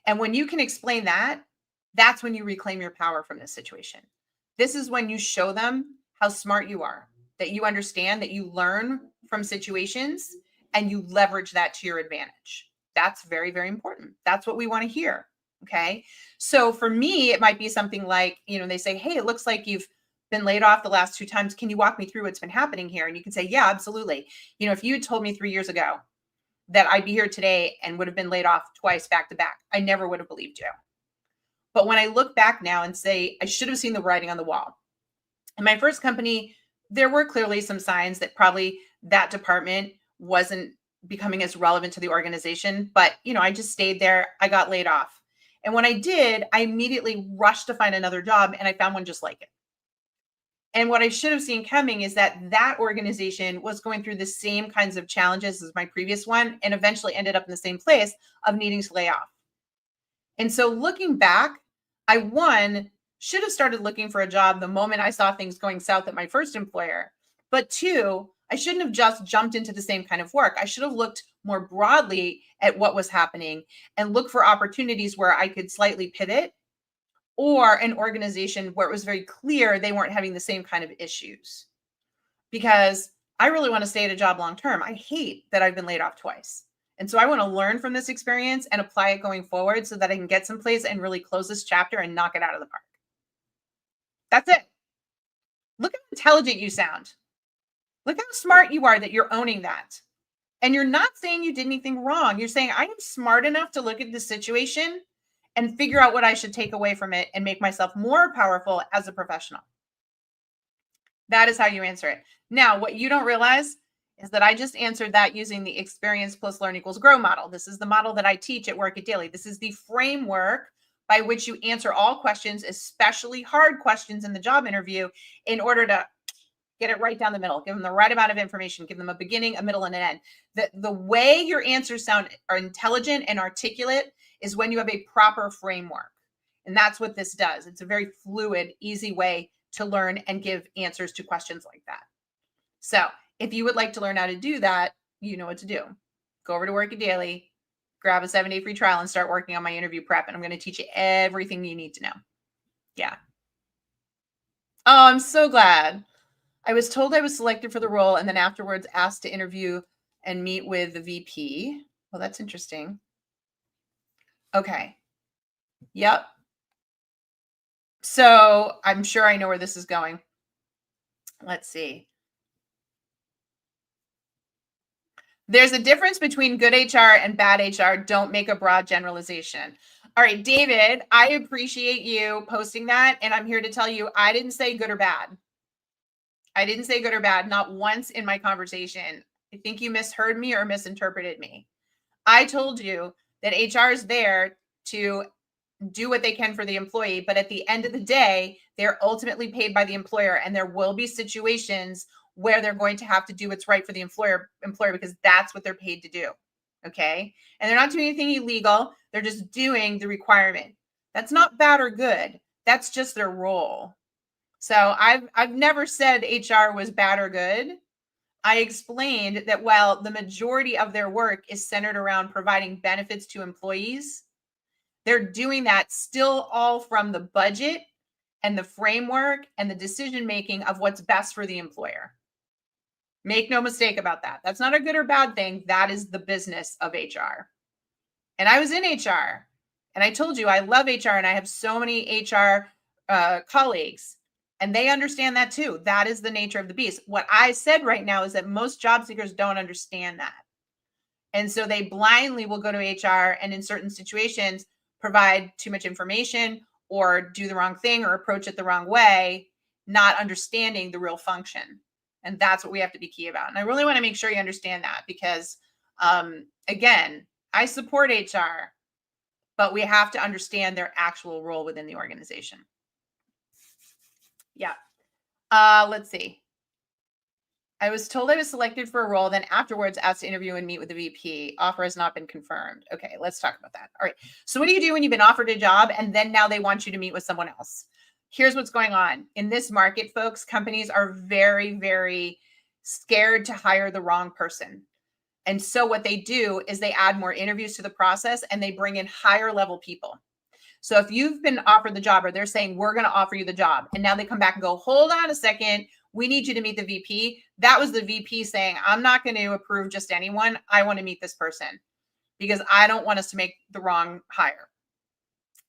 And when you can explain that, that's when you reclaim your power from this situation. This is when you show them how smart you are, that you understand, that you learn from situations, and you leverage that to your advantage. That's very, very important. That's what we want to hear. Okay. So for me, it might be something like, they say, hey, it looks like you've been laid off the last 2 times. Can you walk me through what's been happening here? And you can say, yeah, absolutely. If you had told me 3 years ago that I'd be here today and would have been laid off twice back to back, I never would have believed you. But when I look back now and say, I should have seen the writing on the wall. In my first company, there were clearly some signs that probably that department wasn't becoming as relevant to the organization. But, I just stayed there. I got laid off. And when I did, I immediately rushed to find another job, and I found one just like it. And what I should have seen coming is that organization was going through the same kinds of challenges as my previous one, and eventually ended up in the same place of needing to lay off. And so looking back, I should have started looking for a job the moment I saw things going south at my first employer. But 2, I shouldn't have just jumped into the same kind of work. I should have looked more broadly at what was happening and look for opportunities where I could slightly pivot, or an organization where it was very clear they weren't having the same kind of issues. Because I really want to stay at a job long term. I hate that I've been laid off twice. And so I want to learn from this experience and apply it going forward so that I can get someplace and really close this chapter and knock it out of the park. That's it. Look how intelligent you sound. Look how smart you are that you're owning that. And you're not saying you did anything wrong. You're saying, I am smart enough to look at this situation and figure out what I should take away from it and make myself more powerful as a professional. That is how you answer it. Now, what you don't realize is that I just answered that using the experience plus learn equals grow model. This is the model that I teach at Work It Daily. This is the framework by which you answer all questions, especially hard questions in the job interview, in order to get it right down the middle, give them the right amount of information, give them a beginning, a middle, and an end. The way your answers are intelligent and articulate is when you have a proper framework. And that's what this does. It's a very fluid, easy way to learn and give answers to questions like that. So if you would like to learn how to do that, you know what to do. Go over to Work It Daily, grab a 7-day free trial, and start working on my interview prep. And I'm going to teach you everything you need to know. Yeah. Oh, I'm so glad. I was told I was selected for the role and then afterwards asked to interview and meet with the VP. Well, that's interesting. Okay. Yep. So I'm sure I know where this is going. Let's see. There's a difference between good HR and bad HR. Don't make a broad generalization. All right, David, I appreciate you posting that. And I'm here to tell you, I didn't say good or bad. I didn't say good or bad, not once in my conversation. I think you misheard me or misinterpreted me. I told you that HR is there to do what they can for the employee, but at the end of the day, they're ultimately paid by the employer, and there will be situations where they're going to have to do what's right for the employer because that's what they're paid to do. Okay. And they're not doing anything illegal. They're just doing the requirement. That's not bad or good. That's just their role. So I've never said HR was bad or good. I explained that while the majority of their work is centered around providing benefits to employees, they're doing that still all from the budget and the framework and the decision making of what's best for the employer. Make no mistake about that. That's not a good or bad thing. That is the business of HR. And I was in HR, and I told you I love HR, and I have so many HR colleagues, and they understand that too. That is the nature of the beast. What I said right now is that most job seekers don't understand that. And so they blindly will go to HR and in certain situations provide too much information or do the wrong thing or approach it the wrong way, not understanding the real function. And that's what we have to be key about. And I really want to make sure you understand that because, again, I support HR, but we have to understand their actual role within the organization. Yeah. Let's see. I was told I was selected for a role, then afterwards asked to interview and meet with the VP. Offer has not been confirmed. Okay, let's talk about that. All right. So what do you do when you've been offered a job and then now they want you to meet with someone else? Here's what's going on. In this market, folks, companies are very, very scared to hire the wrong person. And so what they do is they add more interviews to the process and they bring in higher level people. So if you've been offered the job or they're saying, we're going to offer you the job, and now they come back and go, hold on a second, we need you to meet the VP. That was the VP saying, I'm not going to approve just anyone. I want to meet this person because I don't want us to make the wrong hire.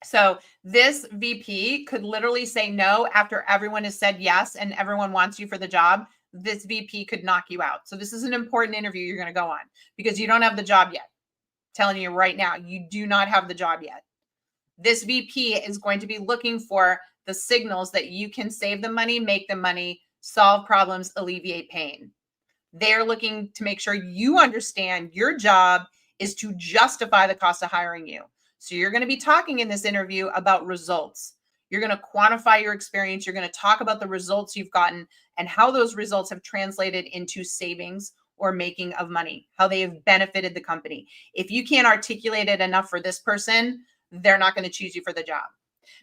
So this VP could literally say no after everyone has said yes and everyone wants you for the job. This VP could knock you out. So this is an important interview you're going to go on because you don't have the job yet. I'm telling you right now, you do not have the job yet. This VP is going to be looking for the signals that you can save them money, make them money, solve problems, alleviate pain. They're looking to make sure you understand your job is to justify the cost of hiring you. So you're going to be talking in this interview about results. You're going to quantify your experience. You're going to talk about the results you've gotten and how those results have translated into savings or making of money, how they have benefited the company. If you can't articulate it enough for this person, they're not going to choose you for the job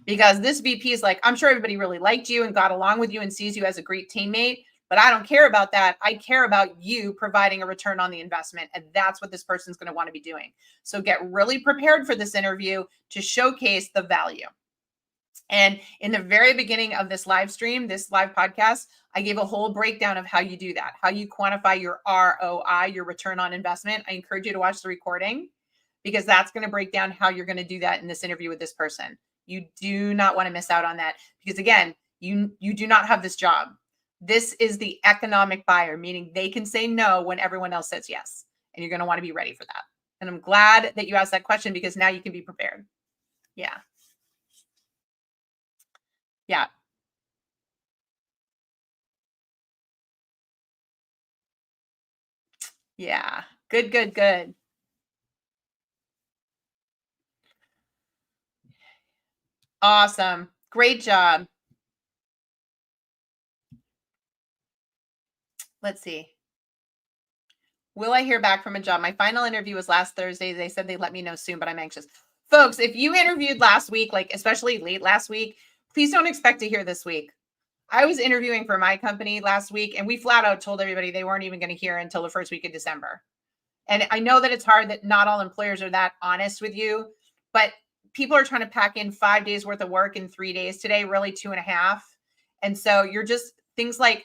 because this VP is like, I'm sure everybody really liked you and got along with you and sees you as a great teammate, but I don't care about that. I care about you providing a return on the investment. And that's what this person's going to want to be doing. So get really prepared for this interview to showcase the value. And in the very beginning of this live stream, this live podcast, I gave a whole breakdown of how you do that, how you quantify your ROI, your return on investment. I encourage you to watch the recording because that's going to break down how you're going to do that in this interview with this person. You do not want to miss out on that because again, you do not have this job. This is the economic buyer, meaning they can say no when everyone else says yes. And you're going to want to be ready for that. And I'm glad that you asked that question because now you can be prepared. Yeah. Yeah. Yeah. Good, good, good. Awesome. Great job. Let's see. Will I hear back from a job? My final interview was last Thursday. They said they'd let me know soon, but I'm anxious. Folks, if you interviewed last week, like especially late last week, please don't expect to hear this week. I was interviewing for my company last week, and we flat out told everybody they weren't even going to hear until the first week of December. And I know that it's hard that not all employers are that honest with you, but people are trying to pack in 5 days worth of work in 3 days today, really 2.5. And so you're just things like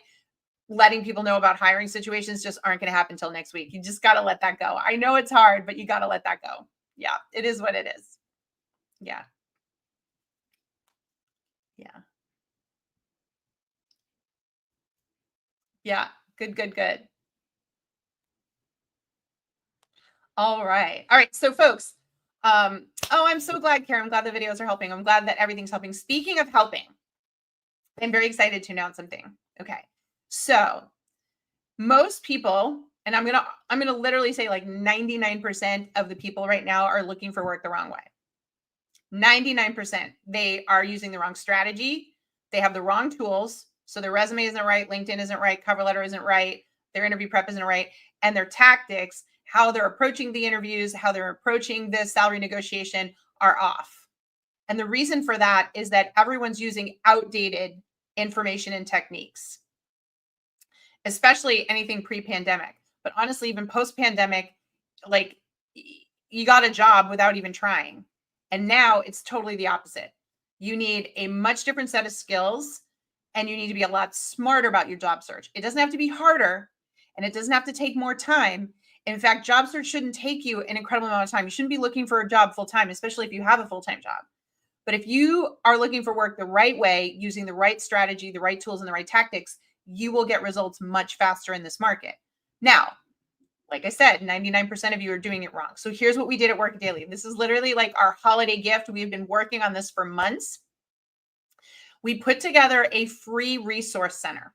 letting people know about hiring situations just aren't going to happen until next week. You just got to let that go. I know it's hard, but you got to let that go. Yeah, it is what it is. Yeah. Yeah. Yeah. Good, good, good. All right. All right. So folks, oh, I'm so glad, Karen. I'm glad the videos are helping. I'm glad that everything's helping. Speaking of helping, I'm very excited to announce something. Okay. So most people, and I'm gonna literally say like 99% of the people right now are looking for work the wrong way. 99%. They are using the wrong strategy. They have the wrong tools. So their resume isn't right, LinkedIn isn't right, cover letter isn't right, their interview prep isn't right, and their tactics, how they're approaching the interviews, how they're approaching the salary negotiation are off. And the reason for that is that everyone's using outdated information and techniques, especially anything pre-pandemic. But honestly, even post-pandemic, like you got a job without even trying. And now it's totally the opposite. You need a much different set of skills, and you need to be a lot smarter about your job search. It doesn't have to be harder, and it doesn't have to take more time. In fact, job search shouldn't take you an incredible amount of time. You shouldn't be looking for a job full time, especially if you have a full-time job. But if you are looking for work the right way, using the right strategy, the right tools, and the right tactics, you will get results much faster in this market. Now, like I said, 99% of you are doing it wrong. So here's what we did at Work Daily. This is literally like our holiday gift. We've been working on this for months. We put together a free resource center,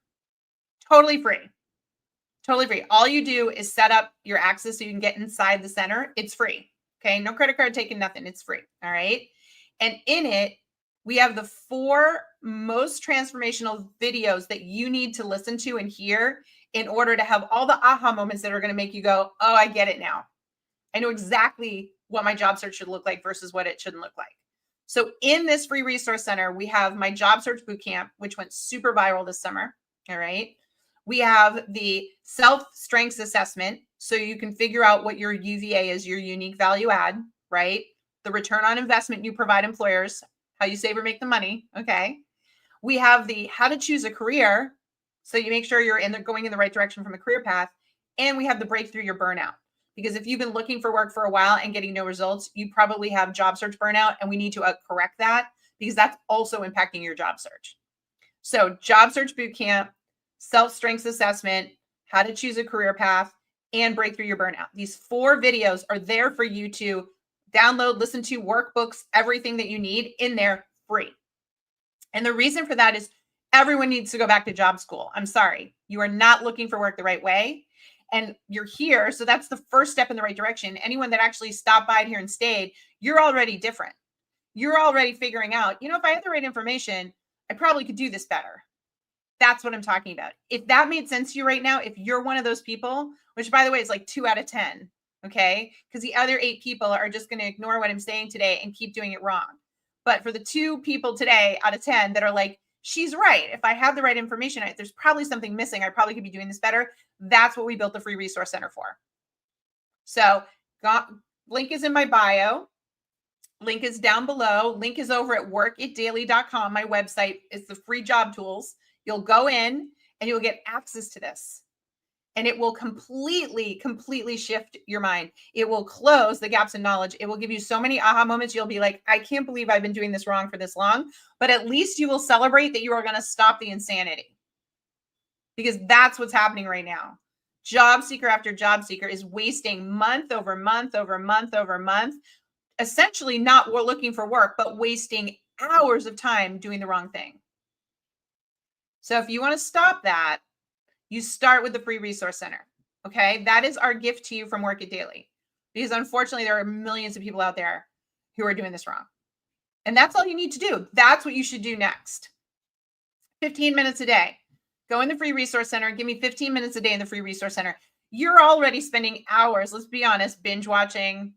totally free. Totally free. All you do is set up your access so you can get inside the center. It's free. Okay. No credit card taken, nothing. It's free. All right. And in it, we have the 4 most transformational videos that you need to listen to and hear in order to have all the aha moments that are going to make you go, oh, I get it now. I know exactly what my job search should look like versus what it shouldn't look like. So in this free resource center, we have my job search bootcamp, which went super viral this summer. All right. We have the self-strengths assessment, so you can figure out what your UVA is, your unique value add, right? The return on investment you provide employers, how you save or make the money, okay? We have the how to choose a career, so you make sure you're going in the right direction from a career path. And we have the break through your burnout. Because if you've been looking for work for a while and getting no results, you probably have job search burnout, and we need to correct that because that's also impacting your job search. So job search bootcamp, self-strengths assessment, how to choose a career path, and break through your burnout. These 4 videos are there for you to download, listen to, workbooks, everything that you need in there free. And the reason for that is everyone needs to go back to job school. I'm sorry, you are not looking for work the right way. And you're here. So that's the first step in the right direction. Anyone that actually stopped by here and stayed, you're already different. You're already figuring out, if I had the right information, I probably could do this better. That's what I'm talking about. If that made sense to you right now, if you're one of those people, which by the way is like 2 out of 10, okay? Because the other 8 people are just going to ignore what I'm saying today and keep doing it wrong. But for the 2 people today out of 10 that are like, she's right. If I had the right information, there's probably something missing. I probably could be doing this better. That's what we built the free resource center for. So link is in my bio. Link is down below. Link is over at workitdaily.com. My website is the free job tools. You'll go in and you'll get access to this. And it will completely shift your mind. It will close the gaps in knowledge. It will give you so many aha moments. You'll be like, I can't believe I've been doing this wrong for this long. But at least you will celebrate that you are going to stop the insanity. Because that's what's happening right now. Job seeker after job seeker is wasting month over month over month over month, essentially not looking for work, but wasting hours of time doing the wrong thing. So if you want to stop that, you start with the free resource center. Okay. That is our gift to you from Work It Daily, because unfortunately there are millions of people out there who are doing this wrong. And that's all you need to do. That's what you should do next. 15 minutes a day. Go in the free resource center and give me 15 minutes a day in the free resource center. You're already spending hours, let's be honest, binge watching,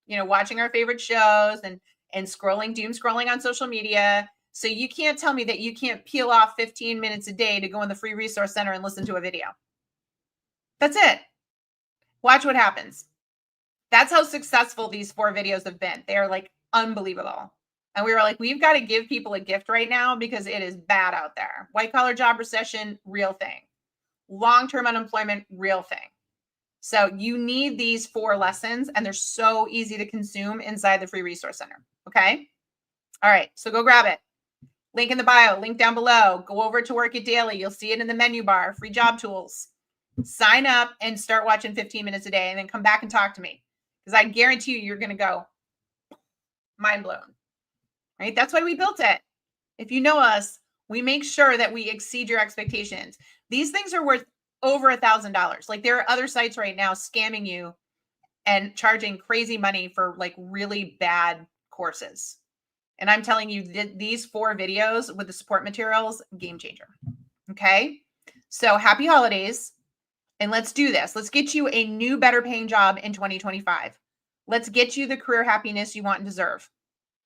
watching our favorite shows and doom scrolling on social media. So you can't tell me that you can't peel off 15 minutes a day to go in the free resource center and listen to a video. That's it. Watch what happens. That's how successful these 4 videos have been. They are like unbelievable. And we were like, we've got to give people a gift right now because it is bad out there. White collar job recession, real thing. Long-term unemployment, real thing. So you need these 4 lessons, and they're so easy to consume inside the free resource center. Okay. All right. So go grab it. Link in the bio, link down below. Go over to Work It Daily. You'll see it in the menu bar, free job tools. Sign up and start watching 15 minutes a day, and then come back and talk to me, because I guarantee you're going to go mind blown, right? That's why we built it. If you know us, we make sure that we exceed your expectations. These things are worth over $1,000. Like, there are other sites right now scamming you and charging crazy money for like really bad courses. And I'm telling you, these 4 videos with the support materials, game changer. Okay. So happy holidays. And let's do this. Let's get you a new, better paying job in 2025. Let's get you the career happiness you want and deserve.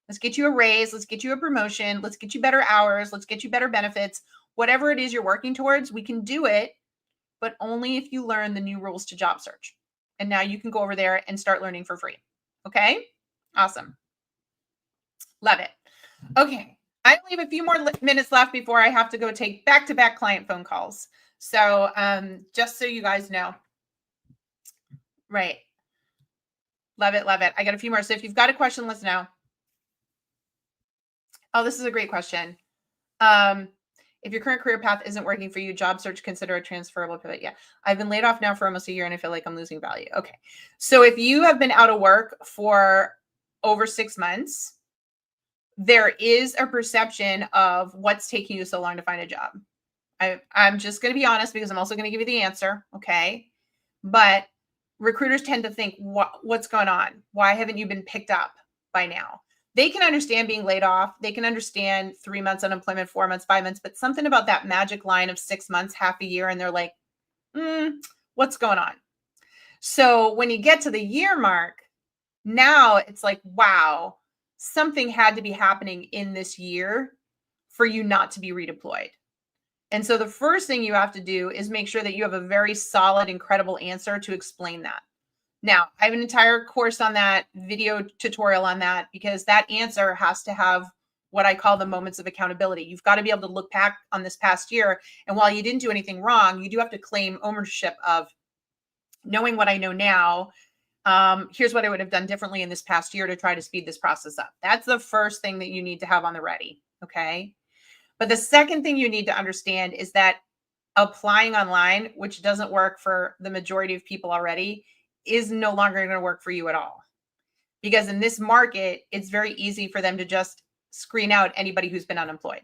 Let's get you a raise. Let's get you a promotion. Let's get you better hours. Let's get you better benefits. Whatever it is you're working towards, we can do it, but only if you learn the new rules to job search. And now you can go over there and start learning for free. Okay. Awesome. Love it. Okay. I only have a few more minutes left before I have to go take back-to-back client phone calls. So just so you guys know. Right. Love it. Love it. I got a few more. So if you've got a question, let us know. Oh, this is a great question. If your current career path isn't working for you, job search, consider a transferable pivot. Yeah. I've been laid off now for almost a year and I feel like I'm losing value. Okay. So if you have been out of work for over 6 months, there is a perception of what's taking you so long to find a job. I'm just going to be honest because I'm also going to give you the answer. Okay. But recruiters tend to think, what's going on? Why haven't you been picked up by now? They can understand being laid off. They can understand 3 months unemployment, 4 months, 5 months, but something about that magic line of 6 months, half a year, and they're like, what's going on? So when you get to the year mark, now it's like, wow, something had to be happening in this year for you not to be redeployed. And so the first thing you have to do is make sure that you have a very solid, incredible answer to explain that. Now, I have an entire course on that, video tutorial on that, because that answer has to have what I call the moments of accountability. You've got to be able to look back on this past year. And while you didn't do anything wrong, you do have to claim ownership of knowing what I know now. Here's what I would have done differently in this past year to try to speed this process up. That's the first thing that you need to have on the ready. Okay. But the second thing you need to understand is that applying online, which doesn't work for the majority of people already, is no longer going to work for you at all. Because in this market, it's very easy for them to just screen out anybody who's been unemployed.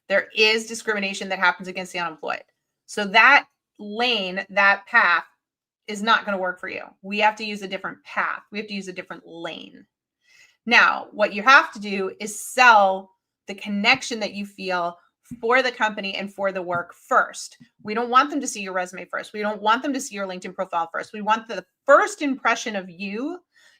There is discrimination that happens against the unemployed. So that lane, that path is not going to work for you. We have to use a different path. We have to use a different lane. Now, what you have to do is sell the connection that you feel for the company and for the work first. We don't want them to see your resume first. We don't want them to see your LinkedIn profile first. We want the first impression of you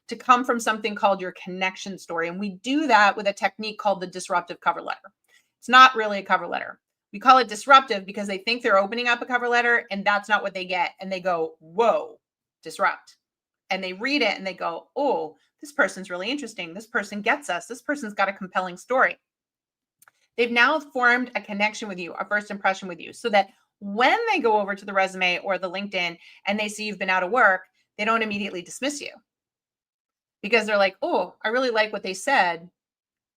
to come from something called your connection story. And we do that with a technique called the disruptive cover letter. It's not really a cover letter. We call it disruptive because they think they're opening up a cover letter and that's not what they get. And they go, whoa, disrupt. And they read it and they go, oh, this person's really interesting. This person gets us. This person's got a compelling story. They've now formed a connection with you, a first impression with you, so that when they go over to the resume or the LinkedIn and they see you've been out of work, they don't immediately dismiss you because they're like, oh, I really like what they said.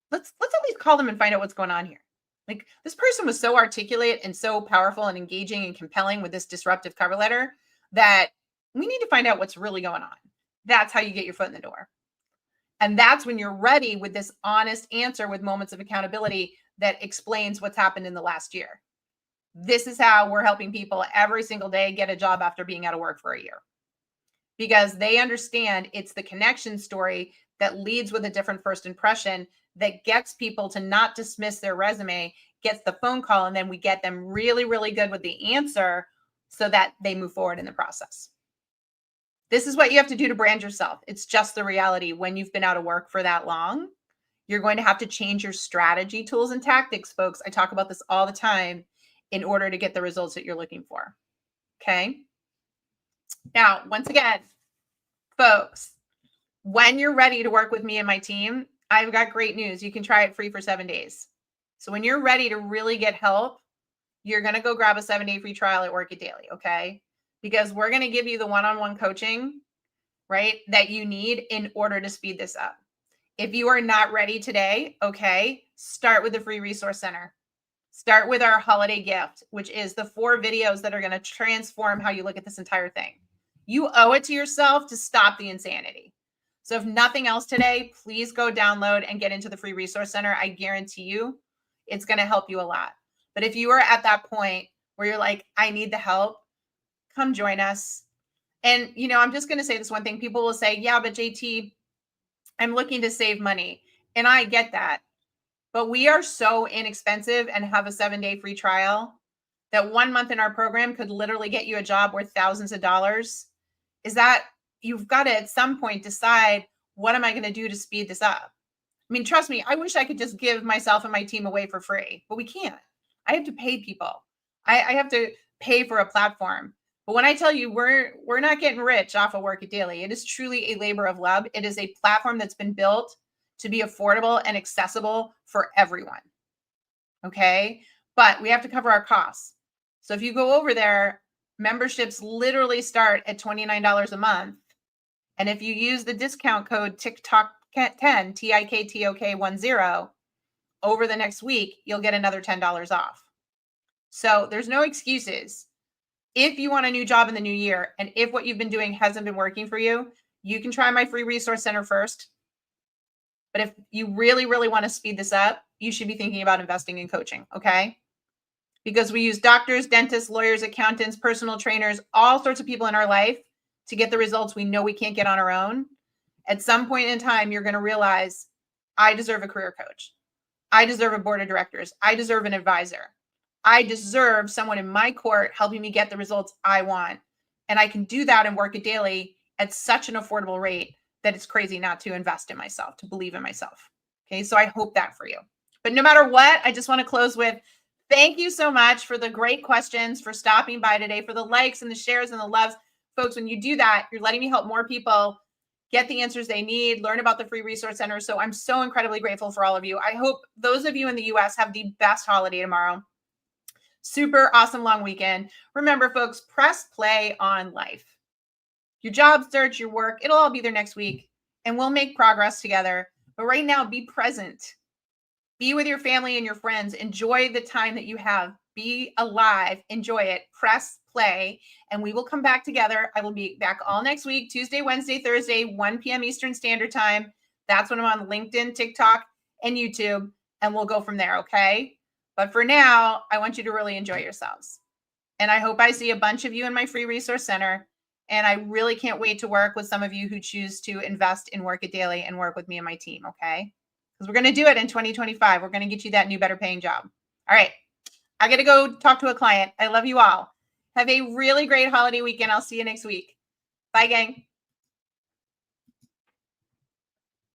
Let's at least call them and find out what's going on here. Like, this person was so articulate and so powerful and engaging and compelling with this disruptive cover letter that we need to find out what's really going on. That's how you get your foot in the door. And that's when you're ready with this honest answer with moments of accountability that explains what's happened in the last year. This is how we're helping people every single day get a job after being out of work for a year. Because they understand it's the connection story that leads with a different first impression that gets people to not dismiss their resume, gets the phone call, and then we get them really, really good with the answer so that they move forward in the process. This is what you have to do to brand yourself. It's just the reality. When you've been out of work for that long, you're going to have to change your strategy, tools, and tactics, folks. I talk about this all the time in order to get the results that you're looking for. Okay. Now, once again, folks, when you're ready to work with me and my team, I've got great news. You can try it free for 7 days. So when you're ready to really get help, you're going to go grab a 7-day free trial at Work It Daily. Okay. Because we're going to give you the one-on-one coaching, right, that you need in order to speed this up. If you are not ready today, okay, start with the free resource center. Start with our holiday gift, which is the 4 videos that are going to transform how you look at this entire thing. You owe it to yourself to stop the insanity. So if nothing else today, please go download and get into the free resource center. I guarantee you it's going to help you a lot. But if you are at that point where you're like, I need the help, come join us. And, you know, I'm just going to say this one thing. People will say, yeah, but JT, I'm looking to save money. And I get that. But we are so inexpensive and have a 7-day free trial that 1 month in our program could literally get you a job worth thousands of dollars. Is that you've got to at some point decide, what am I going to do to speed this up? I mean, trust me, I wish I could just give myself and my team away for free, but we can't. I have to pay people. I have to pay for a platform. But when I tell you we're not getting rich off of Work It Daily, it is truly a labor of love. It is a platform that's been built to be affordable and accessible for everyone. Okay. But we have to cover our costs. So if you go over there, memberships literally start at $29 a month. And if you use the discount code TIKTOK10, TIKTOK10, over the next week, you'll get another $10 off. So there's no excuses. If you want a new job in the new year, and if what you've been doing hasn't been working for you, you can try my free resource center first. But if you really, really want to speed this up, you should be thinking about investing in coaching, okay? Because we use doctors, dentists, lawyers, accountants, personal trainers, all sorts of people in our life to get the results we know we can't get on our own. At some point in time, you're going to realize, I deserve a career coach. I deserve a board of directors. I deserve an advisor. I deserve someone in my court helping me get the results I want. And I can do that and work it daily at such an affordable rate that it's crazy not to invest in myself, to believe in myself. Okay, so I hope that for you. But no matter what, I just want to close with thank you so much for the great questions, for stopping by today, for the likes and the shares and the loves. Folks, when you do that, you're letting me help more people get the answers they need, learn about the free resource center. So I'm so incredibly grateful for all of you. I hope those of you in the US have the best holiday tomorrow. Super awesome long weekend. Remember, folks, press play on life. Your job search, your work, it'll all be there next week, and we'll make progress together. But right now, be present. Be with your family and your friends. Enjoy the time that you have. Be alive. Enjoy it. Press play, and we will come back together. I will be back all next week, Tuesday, Wednesday, Thursday, 1 p.m. Eastern Standard Time. That's when I'm on LinkedIn, TikTok, and YouTube, and we'll go from there, okay? But for now, I want you to really enjoy yourselves. And I hope I see a bunch of you in my free resource center. And I really can't wait to work with some of you who choose to invest in Work It Daily and work with me and my team, okay? Because we're going to do it in 2025. We're going to get you that new, better paying job. All right. I got to go talk to a client. I love you all. Have a really great holiday weekend. I'll see you next week. Bye, gang.